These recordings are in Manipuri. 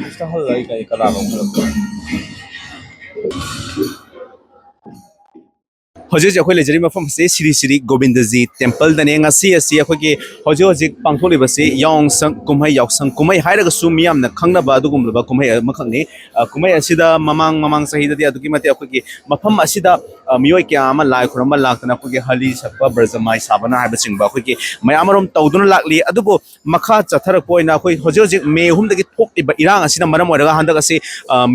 Está halal ay kay kalabang Hojik akhoi lejari mafam se Sri Sri Govindaji temple dane ngasi asi akhoi ki hojik pangtholi basi yangsang kumai hairaga su miyam na khangna ba dugum ba kumai makhangni kumai asida mamang sahida di aduki mate akhoi ki mafam asida miyoi kya ama lai khurama laktana akhoi ki hali sakpa brazamai sabana haiba singba akhoi ki mayamarom tawduna lakli adubo makha chathara poina akhoi hojik me humdagi thokti ba irang asina maram oiraga handaga asi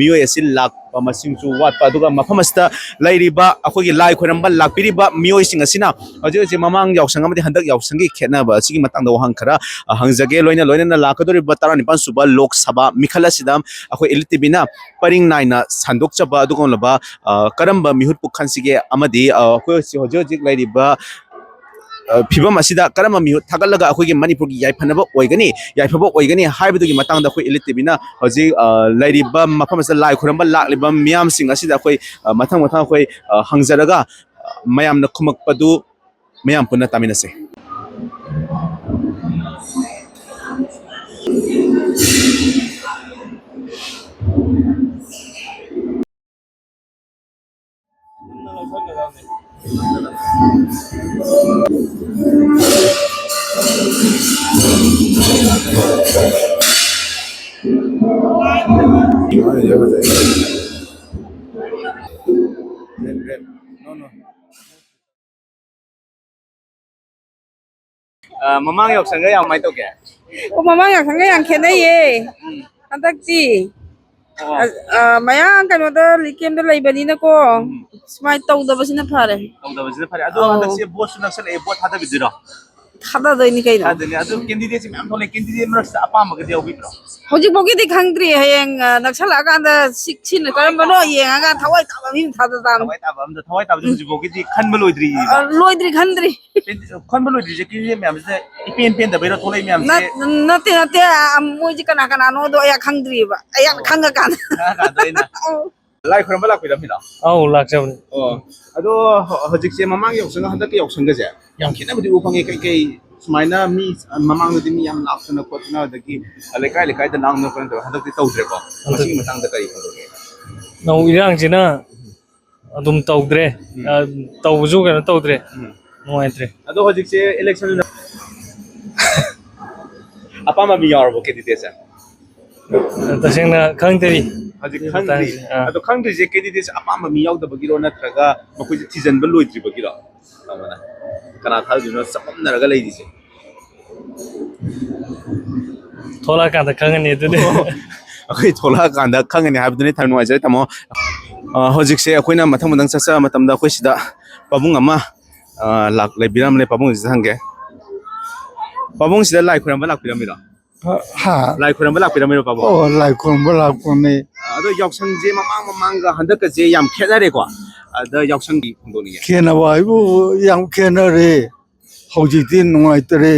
miyoi asi lak masingchu watpa aduga mafam asida lairiba akhoi ki lai khoram lakpiriba miyoi sing asina hojik mamang yausang amadi handak yausangi khetna ba sigi matang da wahang khara hangjage loina na lakadori ba tara nipan suba lok sabha mikhala sidam akhoi elitibina paring naina sandok chaba adugon laba karamba mihut pukhansige amadi akhoi hojik lairiba Pibam asida karama mi thagalaga akhoi gi manipur gi yaiphanaba oigani yaiphabu oigani haibadu gi matangda akhoi elitibina hoji lairiba mafam asa lai khuramba lakliba miyam sing asida akhoi mathang akhoi hangjaraga mayamna khumakpadu mayam punna taminase Mamang yok sanga yang mai to ke mamang yang sanga yang kena ye antak ti mayang kan ada likem da lai bani na ko smai tau da basina phare ado handak se bot sunak sal e bot hada bidira khada doi ni kai na adani ado candidate si mam thole candidate mar sa apa mag dia ubitro hoji bogi di khangdri hayang naksala ka da siksin karam bano ye nga thawai ta ba min thada dam thawai ta hoji bogi di khan baloi loidri khandri khan baloi je ki mam se ipen da bero thole mam se nate moji kana kana no do ya khangdri ba ya khanga kan ka doina lai khram bala khira mina au lak jam oh ado hojik se mamang yok sanga handak yok sanga je yang khina budi upange kai sumaina mi mamang di mi yang laksana kotna dagi lekai da nang no kan to handak ti tawdre ko masi matang da kai khodoge nau irang jina adum tawdre tawju kana tawdre noitre ado hojik se election apa ma mi yar bo ke dite sa tasengna khangteri hojik khangri ado khangri je ke dite apa ma mi yaw da bagiro na traga makoi tijan ba loitri bagiro amana kana thal dino sapam naraga lei dise thola kan da khangani dune akhoi thola kan da khangani habdune thamnu ajai tamo hojik se akoina mathang mandang sasa matamda akhoi sida pabung ama lak le biram le pabung jangge pabung sida lai khuram ba lak biram mira ha lai khuram ba lak biram mira pabung oh lai khuram ba lak ne ado yaksang je mamang ga handak je yam khenare ko ada yaksang gi phongdoni ya khena ba ibu yam khenare hojik tin ngai tere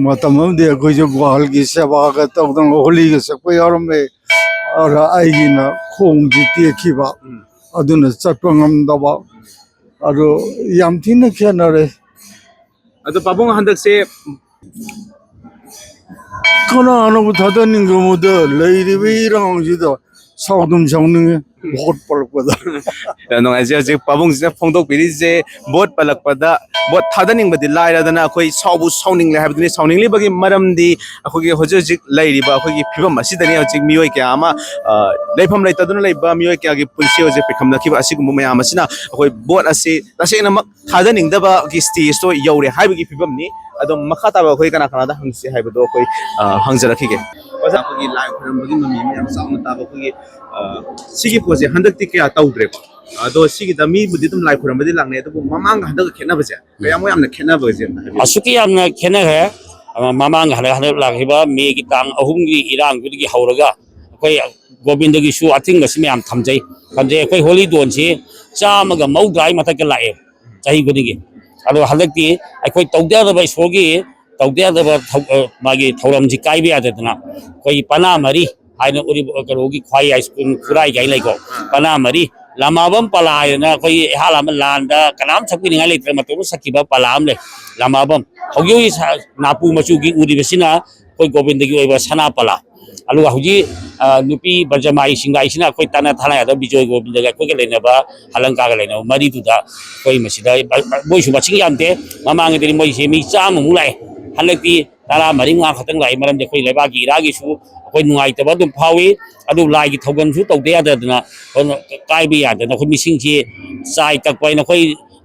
matamam de ko jo gwal gi seba ga tawdang holi ga sakpa yaram me ara ai gi na khong ji te khi ba aduna chatpa ngam da ba aro yam tin khenare ado pabung handak se kono anu thadaning go mod leiri bi rang ji da saudum jangning bot palak pada no aje pabung se phongdok piri je bot palak pada bot thadaning badi laira dana akhoi saubu sauning le habdini sauning le bagi maram di akhoi hojik lairi ba akhoi phibam asidani hojik miyoi kya ama leifam lai taduna leiba miyoi kya gi pulsi hoje pekham nakhiba asigum mayam asina akhoi bot ase tasena mak thadaning daba gi stage to yaure haibagi phibam ni adom makha ta ba akhoi kana da hangsi haibado akhoi hangjarakige oja akhoi lai khuram bagi mami mayam sauna ta akhoi sigi pose handak ti kya tawdre ko ado sigi da mi budi tum lai khuram badi langne to mamang handak khena baje kaya mo yamna khena baje asuki yamna khena he mamang hana lakhiba me gi tang ahum gi irang gi hauraga koi gobind gi su ating ga sim yam thamjai koi holy don si chama ga maudai mata ka lae chahi gudi gi ado halak ti koi tawda da bai sogi tawda da magi thoram ji kai bi adana koi pana mari haina uri karogi khwai ice cream kurai gai lai ko pana mari ꯂꯃꯥꯕꯝ ꯄꯂꯥ ꯍꯥꯏꯗꯅ ꯑꯩꯈꯣꯏꯒꯤ ꯏꯍꯥꯜ ꯑꯃ ꯂꯥꯟꯗ ꯀꯅꯥꯝ ꯁꯛꯄꯤꯅꯤꯡꯉꯥꯏ ꯂꯩꯇ꯭ꯔ ꯃꯇꯣꯝꯗ ꯁꯛꯈꯤꯕ ꯄꯂꯥ ꯑꯃ ꯂꯩ ꯂꯃꯥꯕꯝ ꯍꯧꯖꯤꯛ ꯍꯧꯖꯤꯛ ꯅꯥꯄꯨ ꯃꯆꯨꯒꯤ ꯎꯔꯤꯕꯁꯤꯅ ꯑꯩꯈꯣꯏ ꯒꯣꯕꯤꯟꯗꯒꯤ ꯑꯣꯏꯕ ꯁꯅꯥ ꯄꯂꯥ ꯑꯗꯨꯒ ꯍꯧꯖꯤꯛ ꯅꯨꯄꯤ ꯕ꯭ꯔꯖꯃꯥꯏ ꯁꯤꯡꯒꯥꯏꯁꯤꯅ ꯑꯩꯈꯣꯏ ꯇꯥꯟꯅ ꯊꯥꯅ ꯌꯥꯗꯕ ꯕꯤꯖꯣꯏ ꯒꯣꯕꯤꯟꯗꯒ ꯑꯩꯈꯣꯏꯒ ꯂꯩꯅꯕ ꯍꯂꯪꯀꯥꯒ ꯂꯩꯅꯕ ꯃꯔꯤꯗꯨꯗ ꯑꯩꯈꯣꯏ ꯃꯁꯤꯗ ꯃꯣꯏꯁꯨ ꯃꯁꯤꯡ ꯌꯥꯝꯗꯦ ꯃꯃꯥꯡꯉꯩꯗꯗꯤ ꯃꯣꯏꯁꯦ ꯃꯤ 100ꯃꯨꯛ ꯂꯥꯛꯑꯦ ꯍꯟꯗꯛꯇꯤ 14-15 ꯈꯛꯇꯪ ꯂꯥꯛꯏ ꯃꯔꯝꯗꯤ ꯑꯩꯈꯣꯏ ꯂꯩꯕꯥꯛꯀꯤ ꯏꯔꯥꯡꯒꯤꯁꯨ ꯑꯩꯈꯣꯏ ꯅꯨꯡꯉꯥꯏꯇꯕ ꯑꯗꯨꯝ ꯐꯥꯎꯏ ꯑꯗꯨ ꯂꯥꯏꯒꯤ ꯊꯧꯒꯜꯁꯨ ꯇꯧꯗ ꯌꯥꯗꯗꯅ ꯀꯥꯏꯕ ꯌꯥꯗꯅ ꯑꯩꯈꯣꯏ ꯃꯤꯁꯤꯡꯁꯤ ꯆꯥꯏ ꯀꯛꯄ ꯍꯥꯏꯅ ꯑꯩꯈꯣই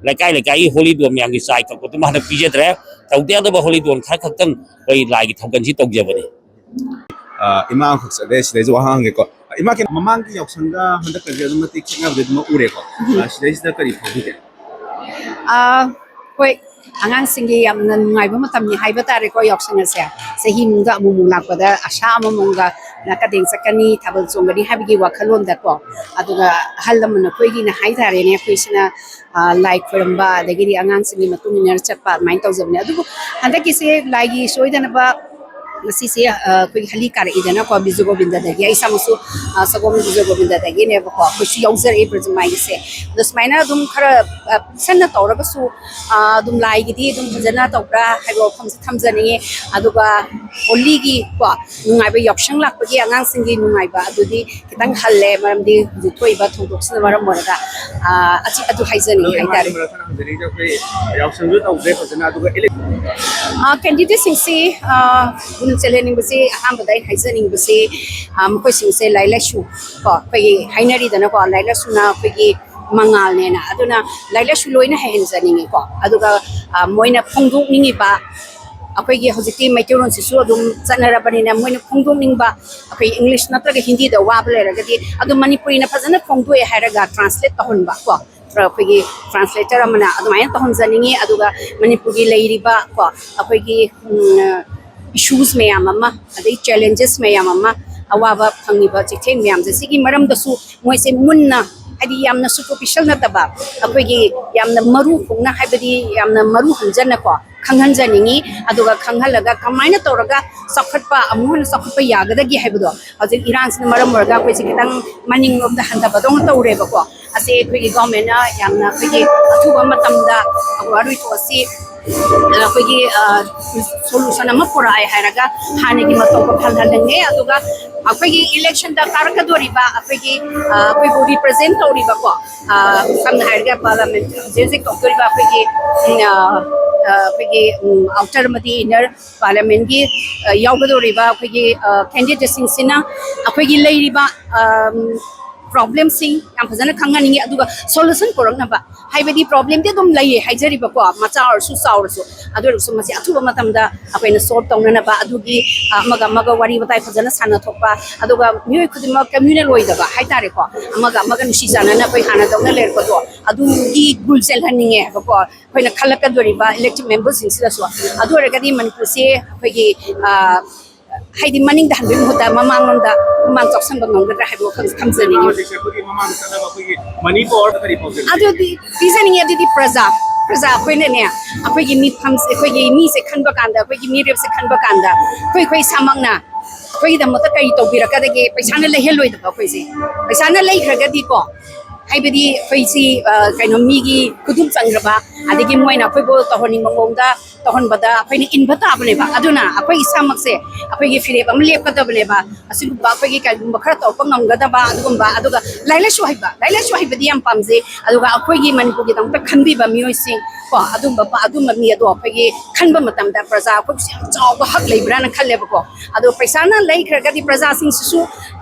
ꯂꯩꯀꯥꯏ ꯂꯩꯀꯥꯏꯒꯤ ꯍꯣꯂꯤꯗꯣꯟ ꯃꯌꯥꯝꯒꯤ ꯆꯥꯏ ꯀꯛꯄꯗꯨꯃ ꯍꯟꯗꯛ ꯄꯤꯖꯗ꯭ꯔꯦ ꯇꯧꯗ ꯌꯥꯗꯕ ꯍꯣꯂꯤꯗꯣꯟ ꯈꯔ ꯈꯛꯇꯪ ꯑꯩꯈꯣꯏ ꯂꯥꯏꯒꯤ ꯊꯧꯒꯜꯁꯤ ꯇꯧꯖꯕꯅꯤ ima khusade sidai ju hang ge ko ima ke mamang ki yaksanga handa ka je dum ti khina de dum ure ko sidai sida kari phobi de ꯍꯣꯏ ꯑꯉꯥꯡꯁꯤꯡꯒꯤ ꯌꯥꯝꯅ ꯅꯨꯡꯉꯥꯏꯕ ꯃꯇꯝꯅꯤ ꯍꯥꯏꯕ ꯇꯥꯔꯦꯀꯣ ꯌꯥꯎꯁꯪ ꯑꯁꯦ ꯆꯍꯤ ꯑꯃꯗ ꯑꯃꯨꯛ ꯂꯥꯛꯄꯗ ꯑꯁꯥ ꯑꯃꯃꯝꯒ ꯀꯗꯦꯡ ꯆꯠꯀꯅꯤ ꯊꯥꯕꯜ ꯆꯣꯡꯒꯅꯤ ꯍꯥꯏꯕꯒꯤ ꯋꯥꯈꯜꯂꯣꯟꯗꯀꯣ ꯑꯗꯨꯒ ꯑꯍꯜ ꯂꯃꯟ ꯑꯩꯈꯣꯏꯒꯤꯅ ꯍꯥꯏꯇꯥꯔꯦꯅꯦ ꯑꯩꯈꯣꯏꯁꯤꯅ ꯂꯥꯏ ꯈꯣꯏꯔꯝꯕ ꯑꯗꯒꯤꯗꯤ ꯑꯉꯥꯡꯁꯤꯡꯒꯤ ꯃꯇꯨꯡ ꯏꯟꯅ ꯆꯠꯄ ꯑꯗꯨꯃꯥꯏꯅ ꯇꯧꯖꯕꯅꯦ ꯑꯗꯨꯕꯨ ꯍꯟꯗꯛꯀꯤꯁꯦ ꯂꯥꯏꯒꯤ ꯁꯣꯏꯗꯅꯕ ꯉꯁꯤꯁꯦ ꯑꯩꯈꯣꯏꯒꯤ ꯍꯂꯤ ꯀꯥꯔꯛꯏꯗꯅꯀꯣ ꯕꯤꯖꯨ ꯒꯣꯕꯤꯟꯗꯗꯒꯤ ꯑꯩ ꯏꯁꯥꯃꯛꯁꯨ ꯁꯒꯣꯜ ꯕꯤꯖꯨ ꯒꯣꯕꯤꯟꯗꯗꯒꯤꯅꯦꯕꯀꯣ ꯑꯩꯈꯣꯏꯁꯨ ꯌꯥꯎꯖꯔꯛꯏ ꯕ꯭ꯔꯖꯃꯥꯏꯒꯤꯁꯦ ꯑꯗꯣ ꯁꯨꯃꯥꯏꯅ ꯑꯗꯨꯝ ꯈꯔ ꯁꯟꯅ ꯇꯧꯔꯒꯁꯨ ꯑꯗꯨꯝ ꯂꯥꯏꯒꯤꯗꯤ ꯑꯗꯨꯝ ꯐꯖꯅ ꯇꯧꯕ꯭ꯔꯥ ꯍꯥꯏꯕ ꯋꯥꯐꯝꯁꯦ ꯊꯝꯖꯅꯤꯡꯉꯤ ꯑꯗꯨꯒ ꯍꯣꯂꯤꯒꯤ ꯀꯣ ꯅꯨꯡꯉꯥꯏꯕ ꯌꯥꯎꯁꯪ ꯂꯥꯛꯄꯒꯤ ꯑꯉꯥꯡꯁꯤꯡꯒꯤ ꯅꯨꯡꯉꯥꯏꯕ ꯑꯗꯨꯗꯤ ꯈꯤꯇꯪ ꯍꯜꯂꯦ ꯃꯔꯝꯗꯤ ꯍꯧꯖꯤꯛ ꯊꯣꯛꯏꯕ ꯊꯧꯗꯣꯛꯁꯤꯅ ꯃꯔꯝ ꯑꯣꯏꯔꯒ ꯑꯗꯨ ꯍꯥꯏꯖꯅꯤꯡꯉꯤ ꯍꯥꯏꯇꯥꯔꯦ yaksang ju tawde fazana aduga ꯀꯦꯟꯗꯤꯗꯦꯠꯁꯤꯡꯁꯤ ꯒꯨꯟ ꯆꯦꯜꯍꯟꯅꯤꯡꯕꯁꯤ ꯑꯍꯥꯟꯕꯗ ꯑꯩ ꯍꯥꯏꯖꯅꯤꯡꯕꯁꯤ ꯃꯈꯣꯏꯁꯤꯡꯁꯦ ꯂꯥꯏꯔꯤꯛ ꯂꯥꯏꯁꯨ ꯀꯣ ꯑꯩꯈꯣꯏꯒꯤ ꯍꯥꯏꯅꯔꯤꯗꯅꯀꯣ ꯂꯥꯏꯔꯤꯛ ꯂꯥꯏꯁꯨꯅ ꯑꯩꯈꯣꯏꯒꯤ ꯃꯉꯥꯜꯅꯦꯅ ꯑꯗꯨꯅ ꯂꯥꯏꯔꯤꯛ ꯂꯥꯏꯁꯨ ꯂꯣꯏꯅ ꯍꯩꯍꯟꯖꯅꯤꯡꯉꯤꯀꯣ ꯑꯗꯨꯒ ꯃꯣꯏꯅ ꯐꯣꯡꯗꯣꯛꯅꯤꯡꯉꯤꯕ ꯑꯩꯈꯣꯏꯒꯤ ꯍꯧꯖꯤꯛꯇꯤ ꯃꯩꯇꯩꯂꯣꯟꯁꯤꯁꯨ ꯑꯗꯨꯝ ꯆꯠꯅꯔꯕꯅꯤꯅ ꯃꯣꯏꯅ ꯐꯣꯡꯗꯣꯛꯅꯤꯡꯕ ꯑꯩꯈꯣꯏ ꯏꯪꯂꯤꯁ ꯅꯠꯇ꯭ꯔꯒ ꯍꯤꯟꯗꯤꯗ ꯋꯥꯕ ꯂꯩꯔꯒꯗꯤ ꯑꯗꯨꯝ ꯃꯅꯤꯄꯨꯔꯤꯅ ꯐꯖꯅ ꯐꯣꯡꯗꯣꯛꯑꯦ ꯍꯥꯏꯔꯒ ꯇ꯭ꯔꯥꯟꯁꯂꯦꯠ ꯇꯧꯍꯟꯕ ꯀꯣ ꯑꯩꯈꯣꯏꯒꯤ ꯇ꯭ꯔꯥꯟꯁꯂꯦꯇꯔ ꯑꯃꯅ ꯑꯗꯨꯃꯥꯏꯅ ꯇꯧꯍꯟꯖꯅꯤꯡꯉꯤ ꯑꯗꯨꯒ ꯃꯅꯤꯄꯨꯔꯒꯤ ꯂꯩꯔꯤꯕ ꯀꯣ ꯑꯩꯈꯣꯏꯒꯤ ꯏꯁꯨꯁ ꯃꯌꯥꯝ ꯑꯃ ꯑꯗꯩ ꯆꯦꯂꯦꯟꯖꯦꯁ ꯃꯌꯥꯝ ꯑꯃ ꯑꯋꯥꯕ ꯐꯪꯉꯤꯕ ꯆꯩꯊꯦꯡ ꯃꯌꯥꯝꯁꯦ ꯁꯤꯒꯤ ꯃꯔꯝꯗꯁꯨ ꯃꯣꯏꯁꯦ ꯃꯨꯟꯅ ꯍꯥꯏꯗꯤ ꯌꯥꯝꯅ ꯁꯨꯄꯔꯐꯤஷꯤꯌꯦꯜ ꯅꯠꯇꯕ ꯑꯩꯈꯣꯏꯒꯤ ꯌꯥꯝꯅ ꯃꯔꯨ ꯐꯣꯡꯅ ꯍꯥꯏꯕꯗꯤ ꯌꯥꯝꯅ ꯃꯔꯨ ꯍꯟꯖꯟꯅꯀꯣ ꯈꯪꯍꯟꯖꯅꯤꯡꯉꯤ ꯑꯗꯨꯒ ꯈꯪꯍꯜꯂꯒ ꯀꯃꯥꯏꯅ ꯇꯧꯔꯒ ꯆꯥꯎꯈꯠꯄ ꯑꯃꯨꯛ ꯍꯟꯅ ꯆꯥꯎꯈꯠꯄ ꯌꯥꯒꯗꯒꯦ ꯍꯥꯏꯕꯗꯣ ꯍꯧꯖꯤꯛ ꯏꯔꯥꯡꯁꯤꯅ ꯃꯔꯝ ꯑꯣꯏꯔꯒ ꯑꯩꯈꯣꯏꯁꯦ ꯈꯤꯇꯪ ꯃꯅꯤꯡꯂꯣꯝꯗ ꯍꯟꯊꯕꯗꯧꯅ ꯇꯧꯔꯦꯕꯀꯣ ꯑꯁꯤ ꯑꯩꯈꯣꯏꯒꯤ ꯒꯣꯔꯃꯦꯟꯅ ꯌꯥꯝꯅ ꯑꯩꯈꯣꯏꯒꯤ ꯑꯊꯨꯕ ꯃꯇꯝꯗ ꯑꯔꯣꯏꯊꯣꯛ ꯑꯁꯤ ꯑꯩꯈꯣꯏꯒꯤ ꯁꯣꯂꯨꯁꯟ ꯑꯃ ꯄꯨꯔꯛꯑꯦ ꯍꯥꯏꯔꯒ ꯍꯥꯟꯅꯒꯤ ꯃꯇꯧꯒ ꯐꯪꯍꯟꯅꯤꯡꯉꯦ ꯑꯗꯨꯒ ꯑꯩꯈꯣꯏꯒꯤ ꯏꯂꯦꯛꯁꯟꯗ ꯀꯥꯔꯛꯀꯗꯣꯔꯤꯕ ꯑꯩꯈꯣꯏꯕꯨ ꯔꯤꯄ꯭ꯔꯖꯦꯟ ꯇꯧꯔꯤꯕꯀꯣ ꯁꯝꯅ ꯍꯥꯏꯔꯒ ꯄꯥꯔꯂꯥꯃꯦꯟ ꯍꯧꯖꯤꯛ ꯍꯧꯖꯤꯛ ꯇꯧꯗꯣꯔꯤꯕ ꯑꯩꯈꯣꯏꯒꯤ ꯑꯥꯎꯇꯔ ꯑꯃꯗꯤ ꯏꯟꯅꯔ ꯄꯥꯔꯂꯥꯃꯦꯟꯒꯤ ꯌꯥꯎꯒꯗꯧꯔꯤꯕ ꯑꯩꯈꯣꯏꯒꯤ ꯀꯦꯟꯗꯤꯗꯦꯠꯁꯤꯡꯁꯤꯅ ꯑꯩꯈꯣꯏꯒꯤ ꯂꯩꯔꯤꯕ ꯄ꯭ꯔꯣꯕ꯭ꯂꯦꯝꯁꯤꯡ ꯌꯥꯝ ꯐꯖꯅ ꯈꯪꯍꯟꯅꯤꯡꯉꯤ ꯑꯗꯨꯒ ꯁꯣꯂꯨꯁꯟ ꯄꯨꯔꯛꯅꯕ ꯍꯥꯏꯕꯗꯤ ꯄ꯭ꯔꯣꯕ꯭ꯂꯦꯝꯗꯤ ꯑꯗꯨꯝ ꯂꯩꯌꯦ ꯍꯥꯏꯖꯔꯤꯕꯀꯣ ꯃꯆꯥ ꯑꯣꯏꯔꯁꯨ ꯆꯥꯎꯔꯁꯨ ꯑꯗꯨ ꯑꯣꯏꯔꯁꯨ ꯃꯁꯤ ꯑꯊꯨꯕ ꯃꯇꯝꯗ ꯑꯩꯈꯣꯏꯅ ꯁꯣꯜꯕ ꯇꯧꯅꯅꯕ ꯑꯗꯨꯒꯤ ꯑꯃꯒ ꯑꯃꯒ ꯋꯥꯔꯤ ꯋꯥꯇꯥꯏ ꯐꯖꯅ ꯁꯥꯟꯅꯊꯣꯛꯄ ꯑꯗꯨꯒ ꯃꯤꯑꯣꯏ ꯈꯨꯗꯤꯡꯃꯛ ꯀꯝꯃ꯭ꯌꯨꯅꯦꯜ ꯑꯣꯏꯗꯕ ꯍꯥꯏꯇꯥꯔꯦꯀꯣ ꯑꯃꯒ ꯑꯃꯒ ꯅꯨꯡꯁꯤ ꯆꯥꯟꯅꯅ ꯑꯩꯈꯣꯏ ꯍꯥꯟꯅꯗꯧꯅ ꯂꯩꯔꯛꯄꯗꯣ ꯑꯗꯨꯒꯤ ꯒꯨꯜ ꯆꯦꯜꯍꯟꯅꯤꯡꯉꯦ ꯍꯥꯏꯕꯀꯣ ꯑꯩꯈꯣꯏꯅ ꯈꯜꯂꯛꯀꯗꯣꯔꯤꯕ ꯏꯂꯦꯛꯇꯤቭ ꯃꯦꯝꯕꯔꯁꯤꯡꯁꯤꯗꯁꯨ ꯑꯗꯨ ꯑꯣꯏꯔꯒꯗꯤ ꯃꯅꯤꯄꯨꯔꯁꯦ ꯑꯩꯈꯣꯏꯒꯤ ꯍꯥꯏꯗꯤ ꯃꯅꯤꯡꯗ ꯍꯟꯕꯒꯤ ꯃꯍꯨꯠꯇ ꯃꯃꯥꯡꯂꯣꯝꯗ ꯃꯃꯥꯡ ꯆꯥꯎꯁꯟꯕ ꯉꯝꯒꯗ꯭ꯔꯥ ꯍꯥꯏꯕ ꯋꯥꯈꯜꯁꯦ ꯊꯝꯖꯅꯤꯡꯉꯤ ꯑꯗꯨꯗꯤ ꯄꯤꯖꯅꯤꯡꯉꯤ ꯑꯗꯨꯗꯤ ꯄ꯭ꯔꯖꯥ ꯑꯩꯈꯣꯏꯅꯅꯦ ꯑꯩꯈꯣꯏꯒꯤ ꯃꯤꯐꯝꯁꯦ ꯑꯩꯈꯣꯏꯒꯤ ꯃꯤꯁꯦ ꯈꯟꯕ ꯀꯥꯟꯗ ꯑꯩꯈꯣꯏꯒꯤ ꯃꯤꯔꯦꯞꯁꯦ ꯈꯟꯕ ꯀꯥꯟꯗ ꯑꯩꯈꯣꯏ ꯏꯁꯥꯃꯛꯅ ꯑꯩꯈꯣꯏꯒꯤꯗꯃꯛꯇ ꯀꯔꯤ ꯇꯧꯕꯤꯔꯛꯀꯗꯒꯦ ꯄꯩꯁꯥꯅ ꯂꯩꯍꯜꯂꯣꯏꯗꯕ ꯑꯩꯈꯣꯏꯁꯦ ꯄꯩꯁꯥꯅ ꯂꯩꯈ꯭ꯔꯒꯗꯤꯀꯣ ꯍꯥꯏꯕꯗꯤ ꯑꯩꯈꯣꯏꯁꯤ ꯀꯩꯅꯣ ꯃꯤꯒꯤ ꯈꯨꯗꯨꯝ ꯆꯪꯈ꯭ꯔꯕ ꯑꯗꯒꯤ ꯃꯣꯏꯅ ꯑꯩꯈꯣꯏꯕꯨ ꯇꯧꯍꯟꯅꯤꯡꯕ ꯃꯑꯣꯡꯗ ꯇꯧꯍꯟꯕꯗ ꯑꯩꯈꯣꯏꯅ ꯏꯟꯕ ꯇꯥꯕꯅꯦꯕ ꯑꯗꯨꯅ ꯑꯩꯈꯣꯏ ꯏꯁꯥꯃꯛꯁꯦ ꯑꯩꯈꯣꯏꯒꯤ ꯐꯤꯔꯦꯞ ꯑꯃ ꯂꯦꯞꯀꯗꯕꯅꯦꯕ ꯑꯁꯤꯒꯨꯝꯕ ꯑꯩꯈꯣꯏꯒꯤ ꯀꯩꯒꯨꯝꯕ ꯈꯔ ꯇꯧꯔꯛꯄ ꯉꯝꯒꯗꯕ ꯑꯗꯨꯒꯨꯝꯕ ꯑꯗꯨꯒ ꯂꯥꯏꯔꯤꯛ ꯂꯥꯏꯁꯨ ꯍꯩꯕꯗꯤ ꯌꯥꯝ ꯄꯥꯝꯖꯩ ꯑꯗꯨꯒ ꯑꯩꯈꯣꯏꯒꯤ ꯃꯅꯤꯄꯨꯔꯒꯤꯗꯃꯛꯇ ꯈꯟꯕꯤꯕ ꯃꯤꯑꯣꯏꯁꯤꯡ ꯀꯣ ꯑꯗꯨꯝꯕ ꯃꯤ ꯑꯗꯣ ꯑꯩꯈꯣꯏꯒꯤ ꯈꯟꯕ ꯃꯇꯝꯗ प्रजा ꯑꯩꯈꯣꯏꯁꯨ ꯌꯥꯝ ꯆꯥꯎꯕ ꯍꯛ ꯂꯩꯕ꯭ꯔꯥꯅ ꯈꯜꯂꯦꯕꯀꯣ ꯑꯗꯣ ꯄꯩꯁꯥꯅ ꯂꯩꯈ꯭ꯔꯒꯗꯤ प्रजाꯁꯤꯡꯁꯤꯁꯨ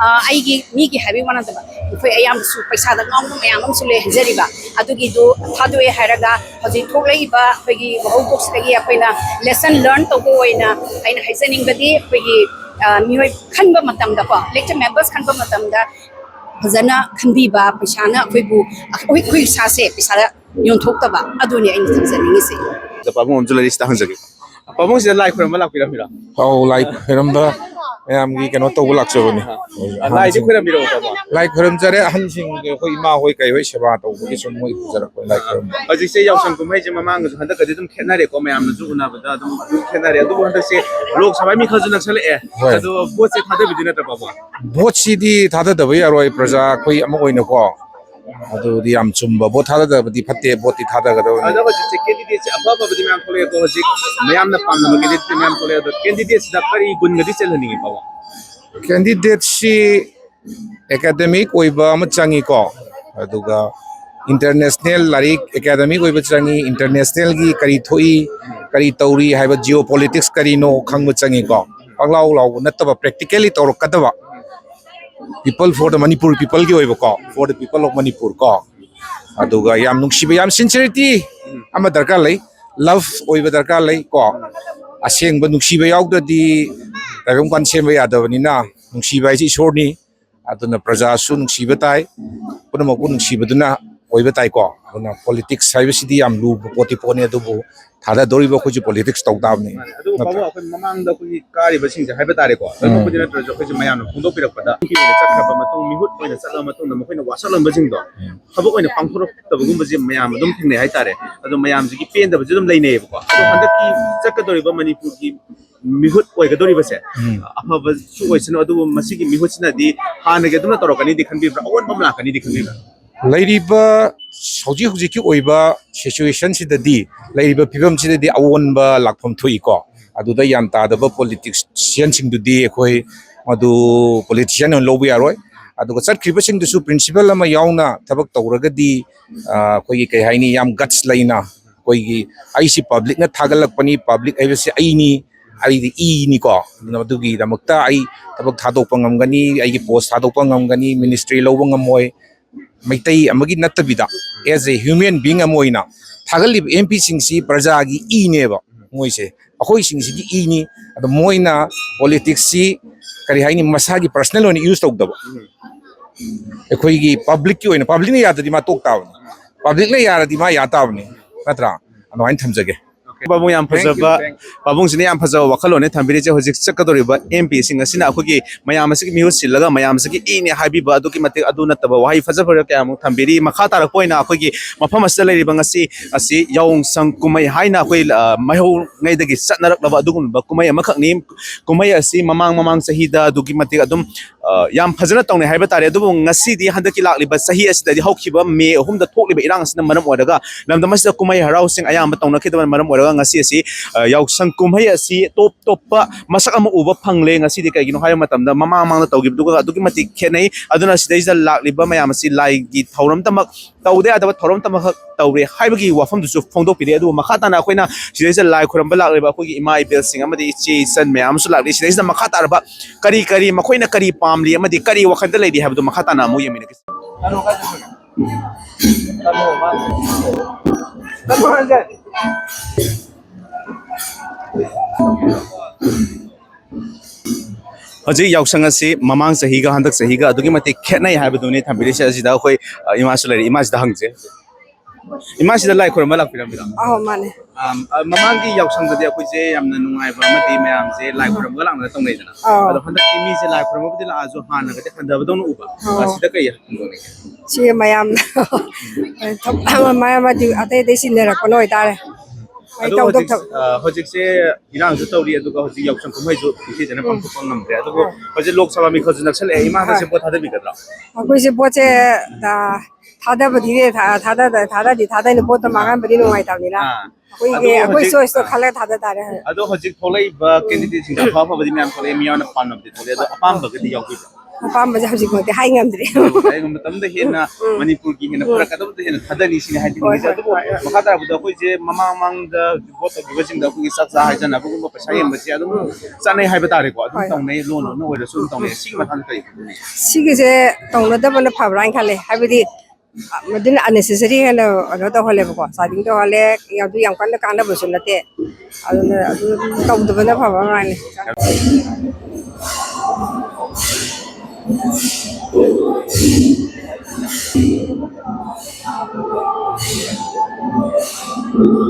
ꯑꯩꯒꯤ ꯃꯤꯒꯤ ꯍꯥꯏꯕꯒꯤ ꯋꯥ ꯅꯠꯇꯕ ꯑꯩꯈꯣꯏ ꯑꯌꯥꯝꯕꯁꯨ ꯄꯩꯁꯥꯗ ꯉꯥꯎꯕ ꯃꯌꯥꯝ ꯑꯃꯁꯨ ꯂꯩꯍꯟꯖꯔꯤꯕ ꯑꯗꯨꯒꯤꯗꯨ ꯊꯥꯗꯣꯛꯑꯦ ꯍꯥꯏꯔꯒ ꯍꯧꯖꯤꯛ ꯊꯣꯛꯂꯛꯏꯕ ꯑꯩꯈꯣꯏꯒꯤ ꯋꯥꯍꯧꯗꯣꯛꯁꯤꯗꯒꯤ ꯑꯩꯈꯣꯏꯅ ꯂꯦꯁꯟ ꯂꯔꯟ ꯇꯧꯕ ꯑꯣꯏꯅ ꯑꯩꯅ ꯍꯥꯏꯖꯅꯤꯡꯕꯗꯤ ꯑꯩꯈꯣꯏꯒꯤ ꯃꯤꯑꯣꯏ ꯈꯟꯕ ꯃꯇꯝꯗꯀꯣ ꯏꯂꯦꯛꯇꯦꯗ ꯃꯦꯝꯕꯔꯁ ꯈꯟꯕ ꯃꯇꯝꯗ ꯐꯖꯅ ꯈꯟꯕꯤꯕ ꯄꯩꯁꯥꯅ ꯑꯩꯈꯣꯏ ꯏꯁꯥꯁꯦ ꯄꯩꯁꯥꯗ ꯌꯣꯟꯊꯣꯛꯇꯕ ꯑꯗꯨꯅꯤ ꯑꯩꯅ ꯊꯝꯖꯅꯤꯡꯉꯤꯁꯦ pabung amju lari sta hanjage pabung sida lai khurama lakpiramira ꯑꯧ ꯂꯥꯏ ꯈꯣꯏꯔꯝꯕ ꯃꯌꯥꯝꯒꯤ ꯀꯩꯅꯣ ꯇꯧꯕ ꯂꯥꯛꯆꯕꯅꯤ lai di khurambiro pabung ꯂꯥꯏ ꯈꯣꯏꯔꯝꯖꯔꯦ ꯑꯍꯟꯁꯤꯡ ꯑꯩꯈꯣꯏ ꯏꯃꯥ ꯍꯣꯏ ꯀꯩ ꯍꯣꯏ ꯁꯦꯕꯥ ꯇꯧꯕꯒꯤ ꯁꯨꯝ ꯃꯣꯏ ꯄꯨꯖꯔꯛꯄ ꯂꯥꯏ ꯈꯣꯏꯔꯝꯕ hojik se yausang kumai je mamang ju handa kadi dum khenare ko mayam ju unabada dum khenare adu handa se lok sabha mi khaju naksale adu bot se thada bidina ta pabung ꯚꯣꯠꯁꯤꯗꯤ ꯊꯥꯗꯗꯕ ꯌꯥꯔꯣꯏ ꯄ꯭ꯔꯖꯥ ꯑꯩꯈꯣꯏ ꯑꯃ ꯑꯣꯏꯅꯀꯣ ꯑꯗꯨꯗꯤ ꯌꯥꯝ ꯆꯨꯝꯕ ꯚꯣꯠ ꯊꯥꯗꯕꯗꯤ ꯐꯠꯇꯦ ꯚꯣꯠꯇꯤ ꯊꯥꯗꯒꯗꯕꯅꯤ ꯑꯗꯣ ꯍꯧꯖꯤꯛꯁꯦ ꯀꯦꯟꯗꯤꯗꯦꯠꯁꯦ ꯑꯐꯕꯗꯤ ꯃꯌꯥꯝ ꯊꯣꯛꯂꯛꯑꯦꯀꯣ ꯍꯧꯖꯤꯛ ꯃꯌꯥꯝꯅ ꯄꯥꯝꯅꯕ ꯀꯦꯟꯗꯤꯗꯦꯠ ꯃꯌꯥꯝ ꯊꯣꯛꯂꯛꯑꯦ ꯑꯗꯣ ꯀꯦꯟꯗꯤꯗꯦꯠꯁꯤꯗ ꯀꯔꯤ ꯒꯨꯟꯒꯗꯤ ꯆꯦꯜꯍꯟꯅꯤꯡꯉꯤ ꯄꯥꯕꯨꯡ ꯀꯦꯟꯗꯤꯗꯦꯠꯁꯤ ꯑꯦꯀꯥꯗꯦꯃꯤꯛ ꯑꯣꯏꯕ ꯑꯃ ꯆꯪꯉꯤꯀꯣ ꯑꯗꯨꯒ ꯏꯟꯇꯔꯅꯦꯁꯅꯦꯜ ꯂꯥꯏꯔꯤꯛ ꯑꯦꯀꯥꯗꯦꯃꯤꯛ ꯑꯣꯏꯕ ꯆꯪꯉꯤ ꯏꯟꯇꯔꯅꯦꯁꯅꯦꯜꯒꯤ ꯀꯔꯤ ꯊꯣꯛꯏ ꯀꯔꯤ ꯇꯧꯔꯤ ꯍꯥꯏꯕ ꯖꯤꯑꯣ ꯄꯣꯂꯤꯇꯤꯛꯁ ꯀꯔꯤꯅꯣ ꯈꯪꯕ ꯆꯪꯉꯤꯀꯣ ꯄꯪꯂꯥꯎ ꯂꯥꯎꯕ ꯅꯠꯇꯕ ꯄ꯭ꯔꯦꯛꯇꯤꯀꯦꯜꯂꯤ ꯇꯧꯔꯛꯀꯗꯕ ꯄꯤꯄꯜ ꯐꯣꯔ ꯗ ꯃꯅꯤꯄꯨꯔ ꯄꯤꯄꯜꯒꯤ ꯑꯣꯏꯕꯀꯣ four the people of Manipur ꯀꯣ ꯑꯗꯨꯒ ꯌꯥꯝ ꯅꯨꯡꯁꯤꯕ ꯌꯥꯝ ꯁꯤꯟꯁꯤꯌरिꯇꯤ ꯑꯃ ꯗꯔꯀꯥꯔ ꯂꯩ ꯂꯚ ꯑꯣꯏꯕ ꯗꯔꯀꯥꯔ ꯂꯩ ꯀꯣ ꯑꯁꯦꯡꯕ ꯅꯨꯡꯁꯤꯕ ꯌꯥꯎꯗ꯭ꯔꯗꯤ ꯇꯥꯏꯕꯪꯄꯥꯟ ꯁꯦꯝꯕ ꯌꯥꯗꯕꯅꯤꯅ ꯅꯨꯡꯁꯤꯕ ꯍꯥꯏꯁꯤ ꯏꯁꯣꯔꯅꯤ ꯑꯗꯨꯅ ꯄ꯭ꯔꯖꯥꯁꯨ ꯅꯨꯡꯁꯤꯕ ꯇꯥꯏ ꯄꯨꯝꯅꯃꯛꯄꯨ ꯅꯨꯡꯁꯤꯕꯗꯨꯅ ꯑꯣꯏꯕ ꯇꯥꯏꯀꯣ ꯑꯗꯨꯅ ꯄꯣꯂꯤꯇꯤꯛꯁ ꯍꯥꯏꯕꯁꯤꯗꯤ ꯌꯥꯝ ꯂꯨꯕ ꯄꯣꯠꯅꯤ ꯑꯗꯨꯕꯨ ꯊꯥꯗꯗꯧꯔꯤꯕ ꯑꯩꯈꯣꯏꯁꯨ ꯄꯣꯂꯤꯇꯤꯛꯁ ꯇꯧ ꯇꯥꯕꯅꯤ ꯑꯗꯨꯕꯨ ꯄꯥꯕꯨꯡ ꯑꯩꯈꯣꯏ ꯃꯃꯥꯡꯗ ꯑꯩꯈꯣꯏꯒꯤ ꯀꯥꯔꯤꯕꯁꯤꯡꯁꯦ ꯍꯥꯏꯕ ꯇꯥꯔꯦꯀꯣ ꯂꯣꯏꯅꯃꯛꯄꯨꯗꯤ ꯅꯠꯇ꯭ꯔꯁꯨ ꯑꯩꯈꯣꯏꯁꯨ ꯃꯌꯥꯝꯅ ꯐꯣꯡꯗꯣꯛꯄꯤꯔꯛꯄꯗ ꯑꯣꯏꯅ ꯆꯠꯈ꯭ꯔꯕ ꯃꯇꯨꯡ ꯃꯤꯍꯨꯠ ꯑꯣꯏꯅ ꯆꯠꯂꯕ ꯃꯇꯨꯡꯗ ꯃꯈꯣꯏꯅ ꯋꯥꯁꯛꯂꯝꯕꯁꯤꯡꯗꯣ ꯊꯕꯛ ꯑꯣꯏꯅ ꯄꯥꯡꯊꯣꯔꯛꯇꯕꯒꯨꯝꯕꯁꯦ ꯃꯌꯥꯝ ꯑꯗꯨꯝ ꯊꯦꯡꯅꯩ ꯍꯥꯏꯇꯥꯔꯦ ꯑꯗꯣ ꯃꯌꯥꯝꯁꯤꯒꯤ ꯄꯦꯟꯗꯕꯁꯨ ꯑꯗꯨꯝ ꯂꯩꯅꯩꯌꯦꯕꯀꯣ ꯑꯗꯣ ꯍꯟꯗꯛꯀꯤ ꯆꯠꯀꯗꯧꯔꯤꯕ ꯃꯅꯤꯄꯨꯔꯒꯤ ꯃꯤꯍꯨꯠ ꯑꯣꯏꯒꯗꯧꯔꯤꯕꯁꯦ ꯑꯐꯕꯁꯨ ꯑꯣꯏꯁꯅꯨ ꯑꯗꯨꯕꯨ ꯃꯁꯤꯒꯤ ꯃꯤꯍꯨꯠꯁꯤꯅꯗꯤ ꯍꯥꯟꯅꯒꯤ ꯑꯗꯨꯝꯅ ꯇꯧꯔꯛꯀꯅꯤꯗꯤ ꯈꯟꯕꯤꯕ꯭ꯔꯥ ꯑꯑꯣꯟꯕ ꯑꯃ ꯂꯥꯛꯀꯅꯤꯗꯤ ꯈꯟꯕꯤꯕ꯭ꯔꯥ ꯂꯩꯔꯤꯕ ꯍꯧꯖꯤꯛꯀꯤ ꯑꯣꯏꯕ ꯁꯤꯆꯨꯋꯦꯁꯟꯁꯤꯗꯗꯤ ꯂꯩꯔꯤꯕ ꯐꯤꯕꯝꯁꯤꯗꯗꯤ ꯑꯑꯣꯟꯕ ꯂꯥꯛꯐꯝ ꯊꯣꯛꯏꯀꯣ ꯑꯗꯨꯗ ꯌꯥꯝ ꯇꯥꯗꯕ ꯄꯣꯂꯤꯇꯤꯛꯁꯤꯌꯟꯁꯤꯡꯗꯨꯗꯤ ꯑꯩꯈꯣꯏ ꯃꯗꯨ ꯄꯣꯂꯤꯇꯤꯁꯤꯌꯟ ꯑꯣꯏꯅ ꯂꯧꯕ ꯌꯥꯔꯣꯏ ꯑꯗꯨꯒ ꯆꯠꯈ꯭ꯔꯤꯕꯁꯤꯡꯗꯨꯁꯨ ꯄ꯭ꯔꯤꯟꯁꯤꯄꯜ ꯑꯃ ꯌꯥꯎꯅ ꯊꯕꯛ ꯇꯧꯔꯒꯗꯤ ꯑꯩꯈꯣꯏꯒꯤ ꯀꯩ ꯍꯥꯏꯅꯤ ꯌꯥꯝ ꯒꯠꯁ ꯂꯩꯅ ꯑꯩꯈꯣꯏꯒꯤ ꯑꯩꯁꯤ ꯄꯕ꯭ꯂꯤꯛꯅ ꯊꯥꯒꯠꯂꯛꯄꯅꯤ ꯄꯕ꯭ꯂꯤꯛ ꯍꯥꯏꯕꯁꯤ ꯑꯩꯗꯤ ꯏꯅꯤꯀꯣ ꯑꯗꯨꯅ ꯑꯗꯨꯒꯤꯗꯃꯛꯇ ꯑꯩ ꯊꯕꯛ ꯊꯥꯗꯣꯛꯄ ꯉꯝꯒꯅꯤ ꯑꯩꯒꯤ ꯄꯣꯁ ꯊꯥꯗꯣꯛꯄ ꯉꯝꯒꯅꯤ ꯃꯤꯅꯤꯁꯇ꯭ꯔꯤ ꯂꯧꯕ ꯉꯝꯃꯣꯏ ꯃꯩꯇꯩ ꯑꯃꯒꯤ ꯅꯠꯇꯕꯤꯗ ꯑꯦꯖ ꯑꯦ ꯍ꯭ꯌꯨꯃꯦꯟ ꯕꯤꯡ ꯑꯃ ꯑꯣꯏꯅ ꯊꯥꯒꯠꯂꯤꯕ ꯑꯦꯝ ꯄꯤꯁꯤꯡꯁꯤ ꯄ꯭ꯔꯖꯥꯒꯤ ꯏꯅꯦꯕ ꯃꯣꯏꯁꯦ ꯑꯩꯈꯣꯏꯁꯤꯡꯁꯤꯒꯤ ꯏꯅꯤ ꯑꯗꯣ ꯃꯣꯏꯅ ꯄꯣꯂꯤꯇꯤꯛꯁꯁꯤ ꯀꯔꯤ ꯍꯥꯏꯅꯤ ꯃꯁꯥꯒꯤ ꯄꯔꯁꯅꯦꯜ ꯑꯣꯏꯅ ꯌꯨꯁ ꯇꯧꯗꯕ ꯑꯩꯈꯣꯏꯒꯤ ꯄꯕ꯭ꯂꯤꯛꯀꯤ ꯑꯣꯏꯅ ꯄꯕ꯭ꯂꯤꯛꯅ ꯌꯥꯗ꯭ꯔꯗꯤ ꯃꯥ ꯇꯣꯛ ꯇꯥꯕꯅꯤ ꯄꯕ꯭ꯂꯤꯛꯅ ꯌꯥꯔꯗꯤ ꯃꯥ ꯌꯥ ꯇꯥꯕꯅꯤ ꯅꯠꯇ꯭ꯔꯥ ꯑꯗꯨꯃꯥꯏꯅ ꯊꯝꯖꯒꯦ ꯄꯥꯕꯨꯡ ꯌꯥꯝ ꯐꯖꯕ ꯄꯥꯕꯨꯡꯁꯤꯅ ꯌꯥꯝ ꯐꯖꯕ ꯋꯥꯈꯜꯂꯣꯟꯅꯦ ꯊꯝꯕꯤꯔꯤꯁꯦ ꯍꯧꯖꯤꯛ ꯆꯠꯀꯗꯧꯔꯤꯕ ꯑꯦꯝ ꯄꯤꯁꯤꯡ ꯑꯁꯤꯅ ꯑꯩꯈꯣꯏꯒꯤ ꯃꯌꯥꯝ ꯑꯁꯤꯒꯤ ꯃꯤꯍꯨꯠ ꯁꯤꯜꯂꯒ ꯃꯌꯥꯝ ꯑꯁꯤꯒꯤ ꯏꯅꯦ ꯍꯥꯏꯕꯤꯕ ꯑꯗꯨꯛꯀꯤ ꯃꯇꯤꯛ ꯑꯗꯨ ꯅꯠꯇꯕ ꯋꯥꯍꯩ ꯐꯖ ꯐꯖꯕ ꯀꯌꯥꯃꯨꯛ ꯊꯝꯕꯤꯔꯤ ꯃꯈꯥ ꯇꯥꯔꯛꯄ ꯑꯣꯏꯅ ꯑꯩꯈꯣꯏꯒꯤ ꯃꯐꯝ ꯑꯁꯤꯗ ꯂꯩꯔꯤꯕ ꯉꯁꯤ ꯑꯁꯤ ꯌꯥꯎꯁꯪ ꯀꯨꯝꯍꯩ ꯍꯥꯏꯅ ꯑꯩꯈꯣꯏ ꯃꯩꯍꯧꯉꯩꯗꯒꯤ ꯆꯠꯅꯔꯛꯂꯕ ꯑꯗꯨꯒꯨꯝꯂꯕ ꯀꯨꯝꯍꯩ ꯑꯃꯈꯛꯅꯤ ꯀꯨꯝꯍꯩ ꯑꯁꯤ ꯃꯃꯥꯡ ꯆꯍꯤꯗ ꯑꯗꯨꯛꯀꯤ ꯃꯇꯤꯛ ꯑꯗꯨꯝ ꯌꯥꯝ ꯐꯖꯅ ꯇꯧꯅꯩ ꯍꯥꯏꯕ ꯇꯥꯔꯦ ꯑꯗꯨꯕꯨ ꯉꯁꯤꯗꯤ ꯍꯟꯗꯛꯀꯤ ꯂꯥꯛꯂꯤꯕ ꯆꯍꯤ ꯑꯁꯤꯗꯗꯤ ꯍꯧꯈꯤꯕ ꯃꯦ 3ꯗ ꯊꯣꯛꯂꯤꯕ ꯏꯔꯥꯡ ꯑꯁꯤꯅ ꯃꯔꯝ ꯑꯣꯏꯔꯒ ꯂꯝꯗꯝ ꯑꯁꯤꯗ ꯀꯨꯝꯍꯩ ꯍꯔꯥꯎꯁꯤꯡ ꯑꯌꯥꯝꯕ ꯇꯧꯅꯈꯤꯗꯕꯅ ꯃꯔꯝ ꯑꯣꯏꯔꯒ ꯉꯁꯤ ꯑꯁꯤ ꯌꯥꯎꯁꯪ ꯀꯨꯝꯍꯩ ꯑꯁꯤ ꯇꯣꯞ ꯇꯣꯞꯄ ꯃꯁꯛ ꯑꯃ ꯎꯕ ꯐꯪꯂꯦ ꯉꯁꯤꯗꯤ ꯀꯩꯒꯤꯅꯣ ꯍꯥꯏꯕ ꯃꯇꯝꯗ ꯃꯃꯥꯡꯗ ꯇꯧꯈꯤꯕꯗꯨꯒ ꯑꯗꯨꯛꯀꯤ ꯃꯇꯤꯛ ꯈꯦꯠꯅꯩ ꯑꯗꯨꯅ ꯁꯤꯗꯩꯁꯤꯗ ꯂꯥꯛꯂꯤꯕ ꯃꯌꯥꯝ ꯑꯁꯤ ꯂꯥꯏꯒꯤ ꯊꯧꯔꯝꯇꯃꯛ ꯇꯧꯗ ꯌꯥꯗꯕ ꯊꯧꯔꯝꯇꯃꯛ ꯇꯧꯔꯦ ꯍꯥꯏꯕꯒꯤ ꯋꯥꯐꯝꯗꯨꯁꯨ ꯐꯣꯡꯗꯣꯛꯄꯤꯔꯦ ꯑꯗꯨꯕꯨ ꯃꯈꯥ ꯇꯥꯅ ꯑꯩꯈꯣꯏꯅ ꯁꯤꯗꯩꯁꯤꯗ ꯂꯥꯏ ꯈꯨꯔꯝꯕ ꯂꯥꯛꯂꯤꯕ ꯑꯩꯈꯣꯏꯒꯤ ꯏꯃꯥ ꯏꯕꯦꯜꯁꯤꯡ ꯑꯃꯗꯤ ꯏꯆꯦ ꯏꯆꯟ ꯃꯌꯥꯝ ꯑꯃꯁꯨ ꯂꯥꯛꯂꯤ ꯁꯤꯗꯩꯁꯤꯗ ꯃꯈꯥ ꯇꯥꯔꯕ ꯀꯔꯤ ꯃꯈꯣꯏꯅ ꯀꯔꯤ ꯄꯥꯝꯂꯤ ꯑꯃꯗꯤ ꯀꯔꯤ ꯋꯥꯈꯜꯗ ꯂꯩꯔꯤ ꯍꯥꯏꯕꯗꯨ ꯃꯈꯥ ꯇꯥꯅ ꯑꯃꯨꯛ ꯌꯦꯡꯃꯤꯟꯅꯒꯦ ꯍꯧꯖꯤꯛ ꯌꯥꯎꯁꯪ ꯑꯁꯤ ꯃꯃꯥꯡ ꯆꯍꯤꯒ ꯍꯟꯗꯛ ꯆꯍꯤꯒ ꯑꯗꯨꯛꯀꯤ ꯃꯇꯤꯛ ꯈꯦꯠꯅꯩ ꯍꯥꯏꯕꯗꯨꯅꯤ ꯊꯝꯕꯤꯔꯤꯁꯦ ꯑꯁꯤꯗ ꯑꯩꯈꯣꯏ ꯏꯃꯥꯁꯨ ꯂꯩꯔꯤ ꯏꯃꯥꯁꯤꯗ ꯍꯪꯖꯦ ꯏꯃꯥꯁꯤꯗ ꯂꯥꯏ ꯈꯨꯔꯝꯕ ꯂꯥꯛꯄꯤꯔꯝꯃꯤꯔꯣ ꯑꯧ ꯃꯥꯅꯦ ꯃꯃꯥꯡꯒꯤ ꯌꯥꯎꯁꯪꯗꯗꯤ ꯑꯩꯈꯣꯏꯁꯦ ꯌꯥꯝꯅ ꯅꯨꯡꯉꯥꯏꯕ ꯑꯃꯗꯤ ꯃꯌꯥꯝꯁꯦ ꯂꯥꯏ ꯈꯨꯔꯝꯕꯒ ꯂꯥꯛꯅ ꯇꯧꯅꯩꯗꯅ ꯑꯗꯣ ꯍꯟꯗꯛꯇꯤ ꯃꯤꯁꯦ ꯂꯥꯏ ꯈꯨꯔꯝꯕꯕꯨꯗꯤ ꯂꯥꯛꯑꯁꯨ ꯍꯥꯟꯅꯒꯗꯤ ꯍꯟꯊꯕꯗꯧꯅ ꯎꯕ ꯁꯤꯗ ꯀꯩ ꯍꯪꯗꯣꯛꯅꯤꯡꯉꯦ ꯁꯤ ꯃꯌꯥꯝꯅ ꯑꯇꯩ ꯁꯤꯟꯅꯔꯛꯄꯅ ꯑꯣꯏꯇꯥꯔꯦ ꯑꯗꯣ ꯍꯧꯖꯤꯛꯁꯦ ꯏꯔꯥꯡꯁꯨ ꯇꯧꯔꯤ ꯑꯗꯨꯒ ꯍꯧꯖꯤꯛ ꯌꯥꯎꯁꯪ ꯀꯨꯝꯍꯩꯁꯨ ꯅꯤꯡꯊꯤꯖꯅ ꯄꯥꯡꯊꯣꯛꯄ ꯉꯝꯗ꯭ꯔꯦ ꯑꯗꯨꯕꯨ ꯍꯧꯖꯤꯛ ꯂꯣꯛ ꯁꯚꯥ ꯃꯤꯈꯜꯁꯨ ꯅꯛꯁꯜꯂꯛꯑꯦ ꯏꯃꯥꯗꯁꯦ ꯚꯣꯠ ꯊꯥꯗꯕꯤꯒꯗ꯭ꯔꯥ ꯑꯩꯈꯣꯏꯁꯦ ꯄꯣꯠꯁꯦ ꯊꯥꯗꯩꯅ ꯄꯣꯠꯇꯣ ꯃꯥꯡꯍꯟꯕꯗꯤ ꯅꯨꯡꯉꯥꯏꯇꯕꯅꯤꯅ ꯑꯩꯈꯣꯏ ꯆꯣꯏꯁꯇꯣ ꯈꯜꯂꯒ ꯊꯥꯗ ꯇꯥꯔꯦ ꯑꯗꯣ ꯍꯧꯖꯤꯛ ꯊꯣꯛꯂꯛꯏꯕ ꯀꯦꯟꯗꯤꯗꯦꯠꯁꯤꯡ ꯑꯐꯕꯗꯤ ꯃꯌꯥꯝ ꯊꯣꯛꯂꯛꯑꯦ ꯃꯤꯌꯥꯝꯅ ꯄꯥꯝꯅꯕꯗꯤ ꯊꯣꯛꯂꯛꯑꯦ ꯑꯗꯣ ꯑꯄꯥꯝꯕꯒꯗꯤ ꯌꯥꯎꯕꯤꯕ꯭ꯔꯥ ꯑꯄꯥꯝꯕꯁꯦ ꯍꯧꯖꯤꯛꯃꯛꯇꯤ ꯍꯥꯏ ꯉꯝꯗ꯭ꯔꯤ ꯀꯔꯤꯒꯨꯝꯕ ꯃꯇꯝꯗ ꯍꯦꯟꯅ ꯃꯅꯤꯄꯨꯔꯒꯤ ꯍꯦꯟꯅ ꯐꯔꯛꯀꯗꯕꯗ ꯍꯦꯟꯅ ꯊꯥꯗꯅꯤ ꯁꯤꯅꯤ ꯍꯥꯏꯅꯤꯡꯉꯤꯁꯦ ꯑꯗꯨꯕꯨ ꯃꯈꯥ ꯇꯥꯔꯛꯄꯗ ꯑꯩꯈꯣꯏꯁꯦ ꯃꯃꯥꯡꯗ ꯚꯣꯠ ꯇꯧꯈꯤꯕꯁꯤꯡꯗ ꯑꯩꯈꯣꯏꯒꯤ ꯆꯥꯛꯆꯥ ꯍꯥꯏꯖꯅꯕꯒꯨꯝꯕ ꯄꯩꯁꯥ ꯌꯦꯟꯕꯁꯦ ꯑꯗꯨꯝ ꯆꯠꯅꯩ ꯍꯥꯏꯕ ꯇꯥꯔꯦꯀꯣ ꯑꯗꯨꯝ ꯇꯧꯅꯩ ꯂꯣꯟ ꯑꯣꯏꯔꯁꯨ ꯑꯗꯨꯝ ꯇꯧꯅꯩ ꯁꯤꯒꯤ ꯃꯇꯥꯡꯗ ꯀꯔꯤ ꯈꯪꯅꯩ ꯁꯤꯒꯤꯁꯦ ꯇꯧꯅꯗꯕꯅ ꯐꯕ꯭ꯔꯥ ꯍꯥꯏꯅ ꯈꯜꯂꯦ ꯍꯥꯏꯕꯗꯤ ꯃꯗꯨꯅ ꯑꯟꯅꯦꯁꯦꯁꯔꯤ ꯍꯦꯟꯅ ꯀꯩꯅꯣ ꯇꯧꯍꯜꯂꯦꯕꯀꯣ ꯆꯥꯗꯤꯡ ꯇꯧꯍꯜꯂꯦ ꯑꯗꯨ ꯌꯥꯝ ꯀꯟꯅ ꯀꯥꯟꯅꯕꯁꯨ ꯅꯠꯇꯦ ꯑꯗꯨꯅ ꯑꯗꯨ ꯇꯧꯗꯕꯅ ꯐꯕ ꯃꯥꯜꯂꯦ